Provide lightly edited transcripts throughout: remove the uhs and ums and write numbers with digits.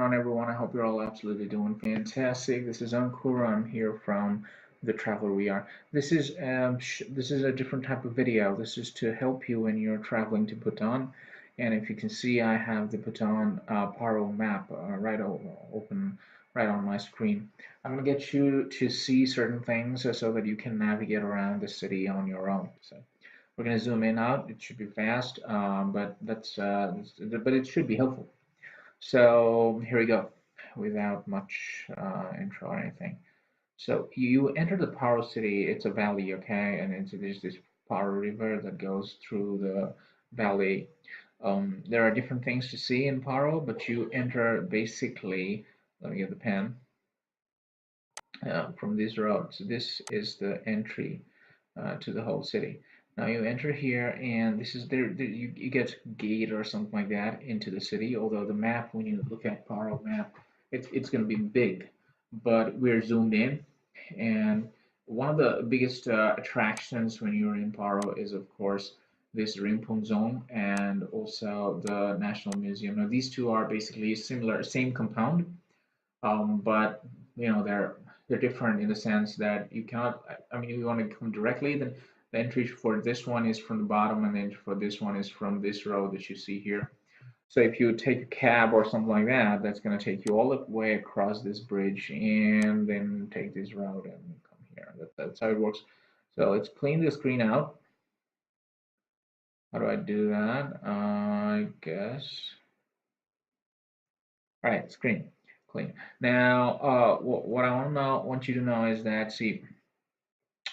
on, everyone? I hope you're all absolutely doing fantastic. This is Ankur. I'm here from Thetravellerweare. This is a different type of video. This is to help you when you're traveling to Bhutan. And if you can see, I have the Bhutan Paro map open right on my screen. I'm gonna get you to see certain things so that you can navigate around the city on your own. So we're gonna zoom in out. It should be fast, but it should be helpful. So here we go, without much intro or anything. So you enter the Paro city. It's a valley, okay, and there's this Paro River that goes through the valley. There are different things to see in Paro, but you enter basically. Let me get the pen. From this road. So this is the entry to the whole city. Now you enter here, and this is you get gate or something like that into the city. Although the map, when you look at Paro map, it's going to be big, but we're zoomed in, and one of the biggest attractions when you're in Paro is, of course, this rinpung zone and also the National Museum. Now these two are basically similar, same compound, but they're different in the sense that you cannot. I mean, if you want to come directly, then the entry for this one is from the bottom, and then for this one is from this road that you see here. So if you take a cab or something like that, that's going to take you all the way across this bridge and then take this route and come here. That's how it works. So let's clean the screen out. How do I do that? I guess. All right, screen clean. Now, what I want you to know is that, see,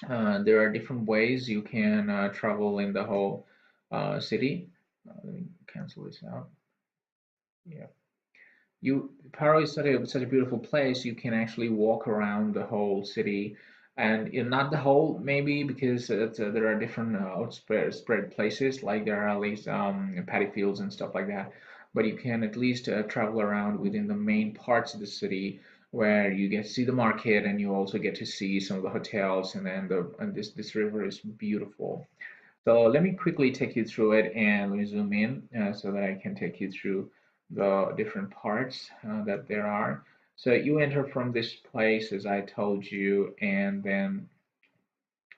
there are different ways you can travel in the whole city. Let me cancel this out. Yeah, Paro is such a beautiful place. You can actually walk around the whole city, and not the whole maybe because there are different spread places, like there are at least paddy fields and stuff like that. But you can at least travel around within the main parts of the city where you get to see the market, and you also get to see some of the hotels, and then this river is beautiful. So let me quickly take you through it, and let me zoom in so that I can take you through the different parts that there are. So you enter from this place, as I told you, and then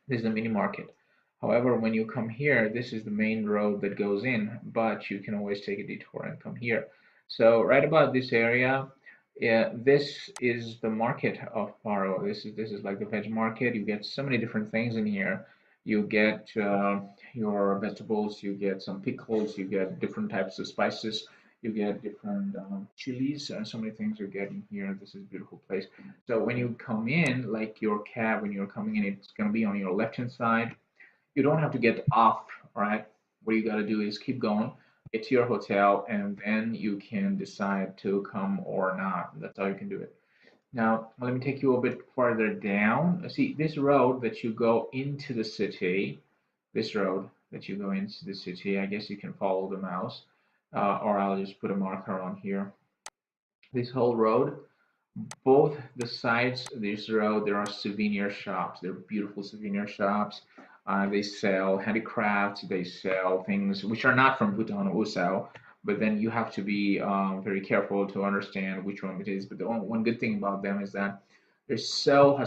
this is the mini market. However, when you come here, this is the main road that goes in, but you can always take a detour and come here. So right about this area, yeah, this is the market of Paro. This is like the veg market. You get so many different things in here. You get your vegetables, you get some pickles, you get different types of spices, you get different chilies, so many things you're getting here. This is a beautiful place. So when you come in, like your cab, when you're coming in, it's going to be on your left hand side. You don't have to get off, all right? What you got to do is keep going, get to your hotel, and then you can decide to come or not. That's how you can do it. Now, let me take you a bit further down. See, this road that you go into the city, this road that you go into the city, I guess you can follow the mouse, or I'll just put a marker on here. This whole road, both the sides of this road, there are souvenir shops. They're beautiful souvenir shops. They sell handicrafts. They sell things which are not from Bhutan also. But then you have to be very careful to understand which one it is. But the one good thing about them is that they're so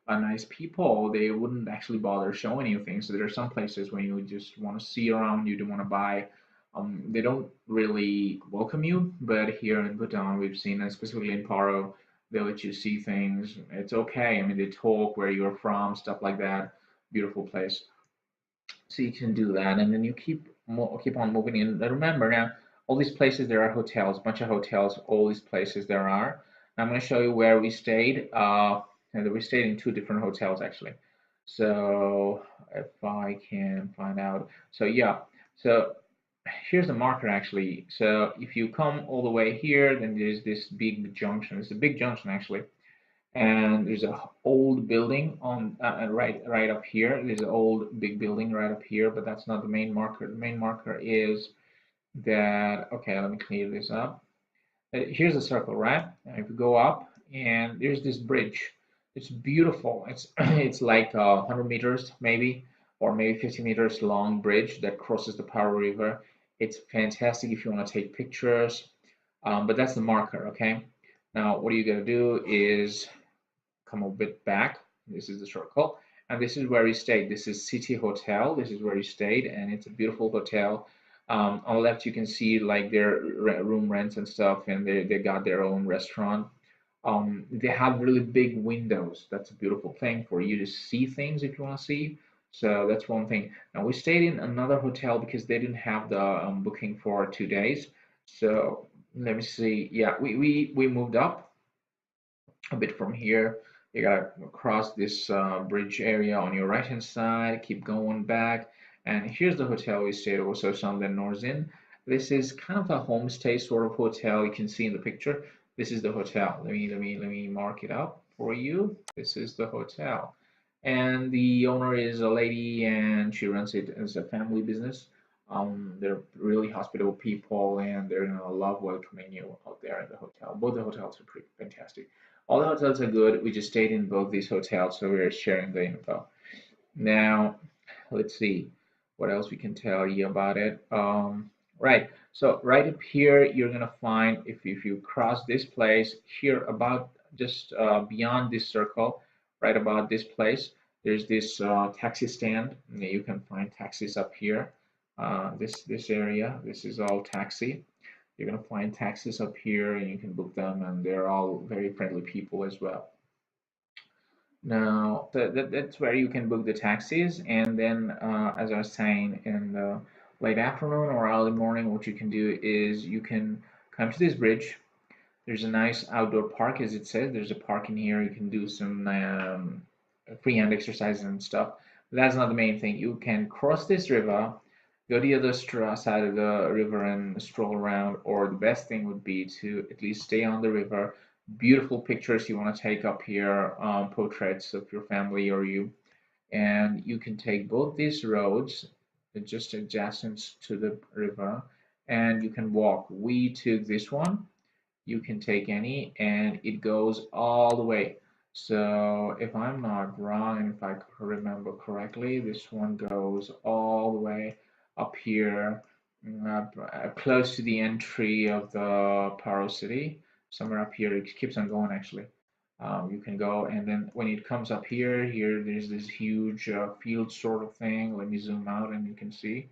nice people. They wouldn't actually bother showing you things. So there are some places when you just want to see around, you don't want to buy. They don't really welcome you, but here in Bhutan, we've seen, specifically in Paro, they let you see things. It's okay. I mean, they talk where you're from, stuff like that. Beautiful place. So you can do that, and then you keep on moving in. Now remember, now all these places there are hotels, bunch of hotels. All these places there are. I'm going to show you where we stayed. And we stayed in two different hotels actually. So if I can find out, so yeah, so here's the marker actually. So if you come all the way here, then there's this big junction. It's a big junction actually, and there's a old building on right up here. There's an old big building right up here, but that's not the main marker. The main marker is that. Okay, let me clear this up. Here's a circle, right? And if you go up, and there's this bridge. It's beautiful. It's it's like 100 meters maybe, or maybe 50 meters long bridge that crosses the Paro River. It's fantastic if you want to take pictures. But that's the marker, okay? Now, what you gotta do is come a bit back. This is the circle, and this is where we stayed. This is City Hotel. This is where we stayed, and it's a beautiful hotel. On the left, you can see like their room rents and stuff, and they got their own restaurant. They have really big windows. That's a beautiful thing for you to see things if you want to see. So that's one thing. Now we stayed in another hotel because they didn't have the booking for 2 days. So let me see. Yeah, we moved up a bit from here. You gotta cross this bridge area on your right hand side, keep going back, and here's the hotel we stayed also Sanden Norzin. This is kind of a homestay sort of hotel. You can see in the picture. This is the hotel. Let me mark it up for you. This is the hotel, and the owner is a lady, and she runs it as a family business. They're really hospitable people, and they're gonna love welcoming you out there in the hotel. Both the hotels are pretty fantastic. All the hotels are good. We just stayed in both these hotels, so we're sharing the info. Now, let's see what else we can tell you about it. Right, so right up here, you're gonna find if you cross this place here about just beyond this circle, right about this place, there's this taxi stand. You can find taxis up here. This area, this is all taxi. You're gonna find taxis up here, and you can book them, and they're all very friendly people as well. Now, that's where you can book the taxis, and then, as I was saying, in the late afternoon or early morning, what you can do is you can come to this bridge. There's a nice outdoor park, as it says. There's a park in here. You can do some freehand exercises and stuff. But that's not the main thing. You can cross this river, go to the other side of the river and stroll around, or the best thing would be to at least stay on the river. Beautiful pictures you want to take up here, portraits of your family or you, and you can take both these roads just adjacent to the river, and you can walk. We took this one. You can take any, and it goes all the way. So if I'm not wrong, and if I remember correctly, this one goes all the way up here, close to the entry of the Paro city. Somewhere up here, it keeps on going actually. You can go, and then when it comes up here there's this huge field sort of thing. Let me zoom out, and you can see.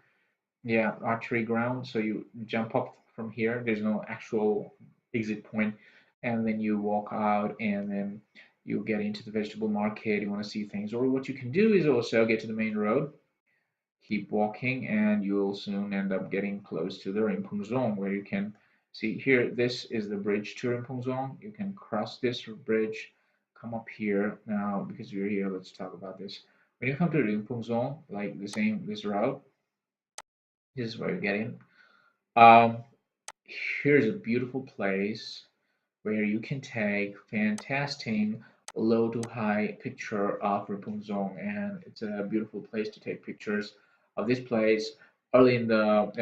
Yeah, archery ground. So you jump up from here. There's no actual exit point, and then you walk out, and then you get into the vegetable market. You want to see things, or what you can do is also get to the main road, keep walking, and you'll soon end up getting close to the rinpung zone, where you can see here. This is the bridge to rinpung zone. You can cross this bridge, come up here now because you're here. Let's talk about this. When you come to rinpung zone, like the same this route, this is where you get in. Um, Here's a beautiful place where you can take fantastic low to high picture of Rapunzel, and it's a beautiful place to take pictures of this place early in the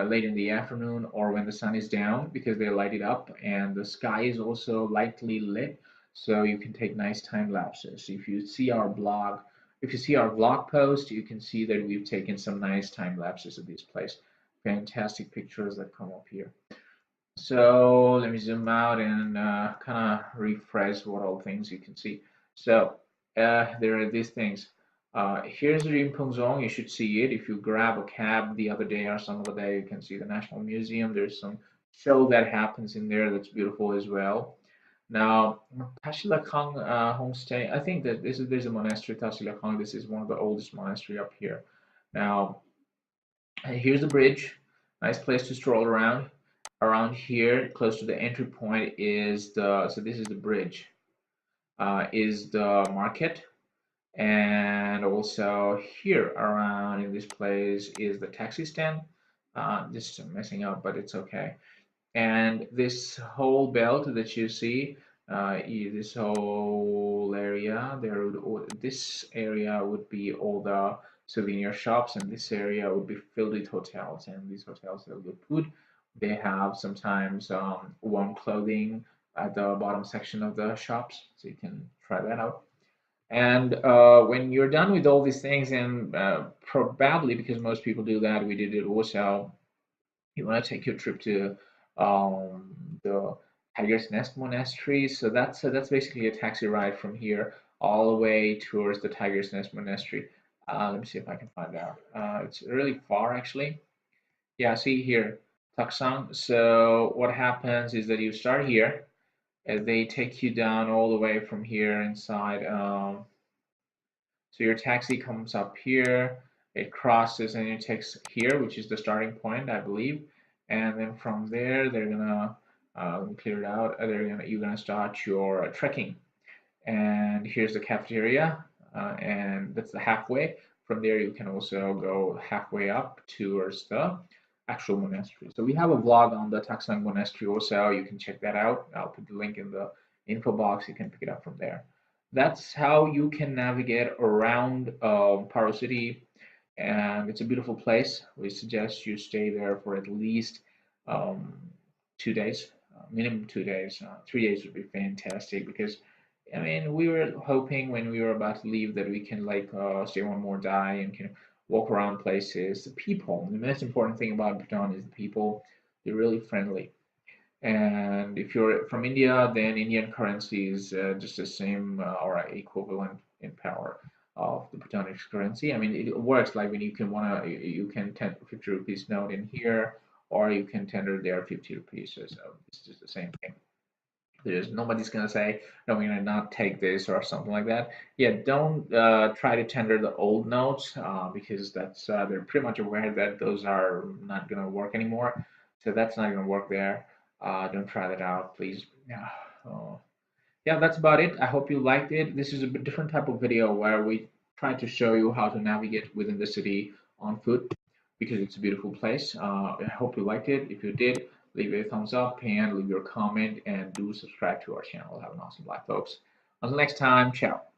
late in the afternoon or when the sun is down because they light it up and the sky is also lightly lit, so you can take nice time lapses. If you see our blog post, you can see that we've taken some nice time lapses of this place. Fantastic pictures that come up here. So let me zoom out and kind of refresh what all things you can see. So there are these things. Here's the Rinpung Zone. You should see it. If you grab a cab the other day or some other day, you can see the National Museum. There's some show that happens in there that's beautiful as well. Now, Tashilakang homestay. I think that there's a monastery, Tashilakang. This is one of the oldest monastery up here. Now, here's the bridge. Nice place to stroll around. Around here, close to the entry point, is the so this is the bridge. Is the market, and also here around in this place is the taxi stand. Just messing up, but it's okay. And this whole belt that you see, this whole area, this area would be all the souvenir shops, and this area would be filled with hotels. And these hotels sell good food. They have sometimes warm clothing at the bottom section of the shops, so you can try that out. And when you're done with all these things, and probably because most people do that, we did it also, you want to take your trip to the Tiger's Nest Monastery. So that's basically a taxi ride from here all the way towards the Tiger's Nest Monastery. Let me see if I can find out. It's really far actually. Yeah, see here, Taksang. So what happens is that you start here, and they take you down all the way from here inside. So your taxi comes up here, it crosses and it takes here, which is the starting point, I believe. And then from there, they're gonna clear it out. You're gonna start your trekking. And here's the cafeteria, and that's the halfway. From there, you can also go halfway up towards the actual monastery. So we have a vlog on the Taksang Monastery also. You can check that out. I'll put the link in the info box. You can pick it up from there. That's how you can navigate around Paro City, and it's a beautiful place. We suggest you stay there for at least um, 2 days, minimum 2 days. 3 days would be fantastic because I mean, we were hoping when we were about to leave that we can like stay one more day and can walk around places. The people, the most important thing about Bhutan is the people. They're really friendly. And if you're from India, then Indian currency is just the same or equivalent in power of the Bhutanese currency. I mean, it works like when you can you can 50 rupees note in here, or you can tender there 50 rupees. So it's just the same thing. There's nobody's gonna say, no, we're gonna not take this or something like that. Yeah, don't try to tender the old notes because that's they're pretty much aware that those are not gonna work anymore. So that's not gonna work there. Don't try that out, please. Yeah. Yeah, that's about it. I hope you liked it. This is a bit different type of video where we try to show you how to navigate within the city on foot because it's a beautiful place. I hope you liked it. If you did, leave a thumbs up and leave your comment and do subscribe to our channel. Have an awesome life, folks. Until next time, ciao.